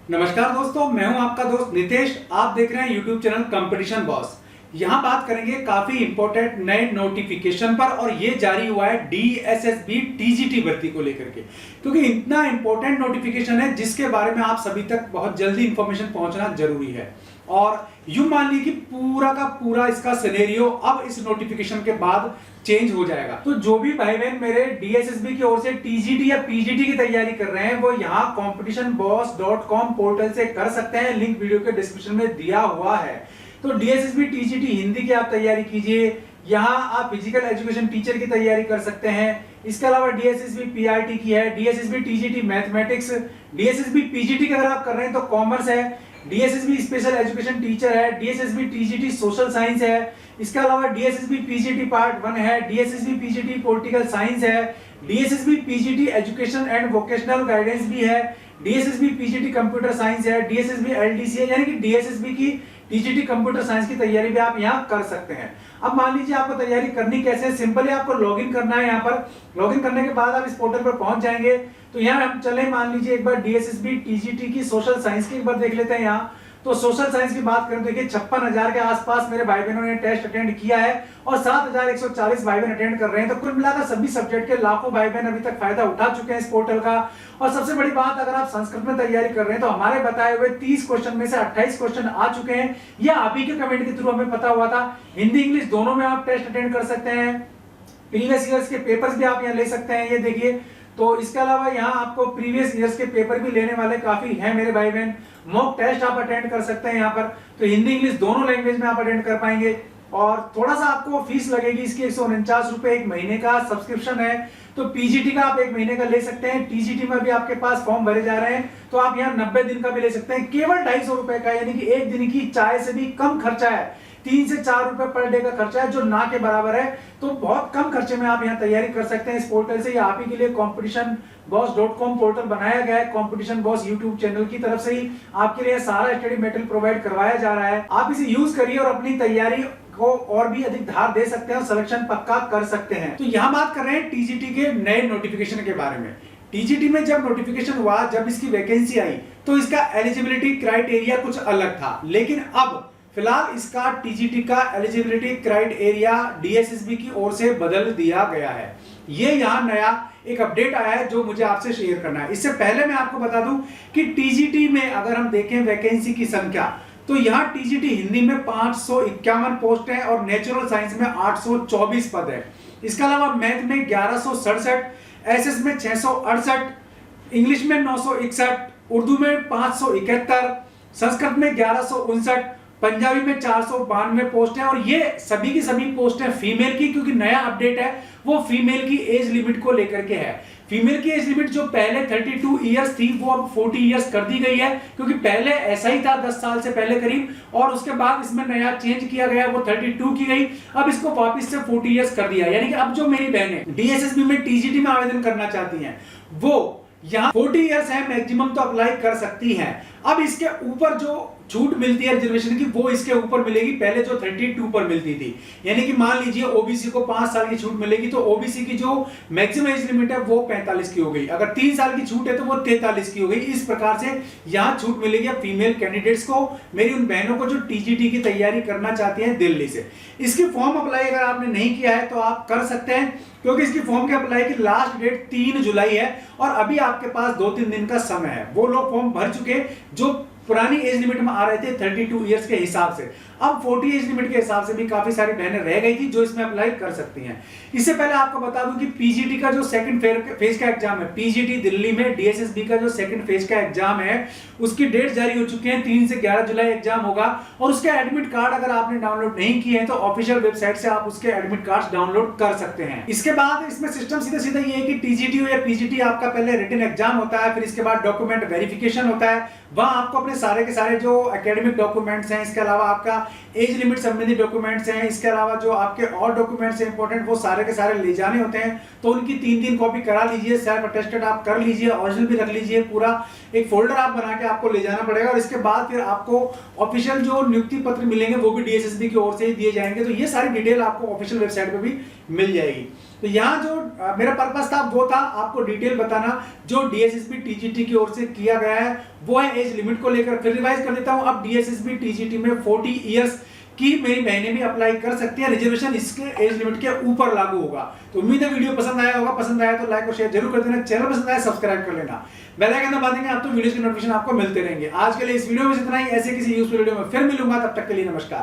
नमस्कार दोस्तों, मैं हूं आपका दोस्त नितेश। आप देख रहे हैं यूट्यूब चैनल कंपटीशन बॉस। यहां बात करेंगे काफी इंपॉर्टेंट नए नोटिफिकेशन पर, और ये जारी हुआ है डीएसएसबी टीजीटी भर्ती को लेकर के, क्योंकि इतना इंपॉर्टेंट नोटिफिकेशन है जिसके बारे में आप सभी तक बहुत जल्दी इंफॉर्मेशन पहुंचना जरूरी है। और यूं मान लीजिए कि पूरा का पूरा इसका सिनेरियो अब इस नोटिफिकेशन के बाद चेंज हो जाएगा। तो जो भी भाई बहन मेरे डीएसएसबी की ओर से टीजीटी या पीजीटी की तैयारी कर रहे हैं, वो यहाँ competitionboss.com पोर्टल से कर सकते हैं। लिंक वीडियो के डिस्क्रिप्शन में दिया हुआ है। तो डीएसएसबी टीजीटी हिंदी की आप तैयारी कीजिए। यहाँ आप फिजिकल एजुकेशन टीचर की तैयारी कर सकते हैं। इसके अलावा डीएसएसबी पीआरटी की है, DSSB TGT mathematics, DSSB PGT की अगर आप कर रहे हैं तो कॉमर्स है, डीएसएसबी स्पेशल एजुकेशन टीचर है, डीएसएसबी टीजीटी सोशल साइंस है। इसके अलावा डीएसएसबी पीजीटी पार्ट 1 है, डीएसएसबी पीजीटी पॉलिटिकल साइंस है, DSSB PGT education and vocational guidance भी है, डीएसएसबी पीजीटी कंप्यूटर साइंस है, डीएसएसबी एलडीसी है। यानी कि डीएसएसबी की टीजीटी कंप्यूटर साइंस की तैयारी भी आप यहाँ कर सकते हैं। अब मान लीजिए आपको तैयारी करनी कैसे है, सिंपली आपको लॉगिन करना है। यहाँ पर लॉगिन करने के बाद आप इस पोर्टल पर पहुंच जाएंगे। तो यहाँ हम चले, मान लीजिए एक बार डीएसएसबी टीजीटी की सोशल साइंस की एक बार देख लेते हैं। यहाँ तो सोशल साइंस की बात करें तो देखिए 56,000 के आसपास मेरे भाई बहनों ने टेस्ट अटेंड किया है और 7,140 भाई बहन अटेंड कर रहे हैं। तो कुल मिलाकर सभी सब्जेक्ट के लाखों भाई बहन अभी तक फायदा उठा चुके हैं इस पोर्टल का। और सबसे बड़ी बात, अगर आप संस्कृत में तैयारी कर रहे हैं तो हमारे बताए हुए 30 क्वेश्चन में से 28 क्वेश्चन आ चुके हैं। यह आप ही के कमेंट के थ्रू हमें पता हुआ था। हिंदी इंग्लिश दोनों में आप टेस्ट अटेंड कर सकते हैं। प्रीवियस ईयर्स के पेपर्स भी आप यहाँ ले सकते हैं, ये देखिए। तो इसके अलावा यहाँ आपको प्रीवियस ईयर्स के पेपर भी लेने वाले काफी हैं मेरे भाई बहन। मॉक टेस्ट आप अटेंड कर सकते हैं यहाँ पर। तो हिंदी इंग्लिश दोनों लैंग्वेज में आप अटेंड कर पाएंगे। और थोड़ा सा आपको फीस लगेगी इसकी, 149 रुपए एक महीने का सब्सक्रिप्शन है। तो पीजीटी का आप एक महीने का ले सकते हैं। टीजीटी में भी आपके पास फॉर्म भरे जा रहे हैं, तो आप यहाँ 90 दिन का भी ले सकते हैं, केवल 250 रुपए का। यानी कि एक दिन की चाय से भी कम खर्चा है। 3 से 4 रुपए पर डे का खर्चा है, जो ना के बराबर है। तो बहुत कम खर्चे में आप यहाँ तैयारी कर सकते हैं इस पोर्टल से। आप ही के लिए competitionboss.com पोर्टल बनाया गया है। कॉम्पिटिशन बॉस यूट्यूब चैनल की तरफ से ही आपके लिए सारा स्टडी मटेरियल प्रोवाइड करवाया जा रहा है। आप इसे यूज करिए और अपनी तैयारी को और भी अधिक धार दे सकते हैं और सिलेक्शन पक्का कर सकते हैं। तो यहाँ बात कर रहे हैं टीजीटी के नए नोटिफिकेशन के बारे में। टीजीटी में जब नोटिफिकेशन हुआ, जब इसकी वैकेंसी आई, तो इसका एलिजिबिलिटी क्राइटेरिया कुछ अलग था। लेकिन अब फिलहाल इसका टीजीटी का एलिजिबिलिटी क्राइटेरिया डीएसएसबी की ओर से बदल दिया गया है। ये यहाँ नया एक अपडेट आया है जो मुझे आपसे शेयर करना है। इससे पहले मैं आपको बता दूं कि टीजीटी में अगर हम देखें वैकेंसी की संख्या, तो यहाँ टीजीटी हिंदी में 551 पोस्ट है और नेचुरल साइंस में 824 पद है। इसके अलावा मैथ में 1167, एसएस में 668, इंग्लिश में 961, उर्दू में 571, संस्कृत में 1159, पंजाबी में 492 पोस्ट है। और ये सभी की सभी पोस्ट है फीमेल की, क्योंकि नया अपडेट है वो फीमेल की एज लिमिट को लेकर के है। फीमेल की एज लिमिट जो पहले 32 इयर्स थी, वो अब 40 इयर्स कर दी गई है, क्योंकि पहले ऐसा ही था 10 साल से पहले करीब, और उसके बाद इसमें नया चेंज किया गया, वो 32 की गई, अब इसको वापस से 40 इयर्स कर दिया। यानी कि अब जो मेरी बहनें डीएसएसबी में टीजीटी में आवेदन करना चाहती हैं, वो यहाँ 40 इयर्स है मैक्सिमम, तो अप्लाई कर सकती हैं। अब इसके ऊपर जो छूट मिलती है रिजर्वेशन की, वो इसके ऊपर मिलेगी, पहले जो 32 पर मिलती थी। यानी कि मान लीजिए ओबीसी को 5 साल की छूट मिलेगी, तो ओबीसी की जो मैक्सिमम एज लिमिट है वो 45 की हो गई। अगर 3 साल की छूट है तो वो 43 की हो गई। इस प्रकार से यहाँ छूट मिलेगी अब फीमेल कैंडिडेट्स को, मेरी उन बहनों को जो टीजीटी की तैयारी करना चाहती हैं दिल्ली से। इसकी फॉर्म अप्लाई अगर आपने नहीं किया है तो आप कर सकते हैं, क्योंकि इसकी फॉर्म के अप्लाई की लास्ट डेट 3 जुलाई है और अभी आपके पास 2-3 दिन का समय है। वो लोग फॉर्म भर चुके जो पुरानी एज लिमिट में आ रहे थे 32 इयर्स के हिसाब से। अब 40 एज लिमिट के हिसाब से भी काफी सारी बहनें रह गई थी जो इसमें अप्लाई कर सकती हैं। इससे पहले आपको बता दूं कि पीजीटी का जो सेकंड फेज का एग्जाम है, पीजीटी दिल्ली में डीएसएसबी का जो सेकंड फेज का एग्जाम है, उसकी डेट जारी हो चुकी है। 3 से 11 जुलाई एग्जाम होगा। और उसके एडमिट कार्ड अगर आपने डाउनलोड नहीं किए हैं तो ऑफिशियल वेबसाइट से आप उसके एडमिट कार्ड डाउनलोड कर सकते हैं। इसके बाद इसमें सिस्टम सीधा सीधा ये है कि टीजीटी हो या पीजीटी, आपका पहले रिटन एग्जाम होता है, फिर इसके बाद डॉक्यूमेंट वेरिफिकेशन होता है। वहां आपको अपने सारे के सारे जो एकेडमिक डॉक्यूमेंट्स हैं, इसके अलावा आपका एज लिमिट संबंधी डॉक्यूमेंट्स हैं, इसके अलावा जो आपके और डॉक्यूमेंट्स हैं इंपॉर्टेंट, वो सारे के सारे ले जाने होते हैं। तो उनकी 3-3 कॉपी करा लीजिए, सेल्फ अटेस्टेड आप कर लीजिए, ओरिजिनल भी रख लीजिए। पूरा एक फोल्डर आप बना के आपको ले जाना पड़ेगा। और इसके बाद फिर आपको ऑफिशियल जो नियुक्ति पत्र मिलेंगे वो भी डीएसएसबी की ओर से ही दिए जाएंगे। तो ये सारी डिटेल आपको ऑफिशियल वेबसाइट पे भी मिल जाएगी। तो यहाँ जो मेरा पर्पस था वो था आपको डिटेल बताना जो डीएसएसबी टीजीटी की ओर से किया गया है वो है एज लिमिट को लेकर। फिर रिवाइज कर देता हूं, अब डीएसएसबी टीजीटी में 40 इयर्स की मेरी बहनें भी अप्लाई कर सकती हैं, रिजर्वेशन इसके एज लिमिट के ऊपर लागू होगा। तो उम्मीद है वीडियो पसंद आया होगा, पसंद आया तो लाइक और शेयर जरूर कर देना, चैनल पसंद आया सब्सक्राइब कर लेना, बेल आइकन दबा देंगे आप तो वीडियोस के नोटिफिकेशन आपको मिलते रहेंगे। आज के लिए इस वीडियो में इतना ही, ऐसे किसी यूजफुल वीडियो में फिर मिलूंगा, तब तक के लिए नमस्कार।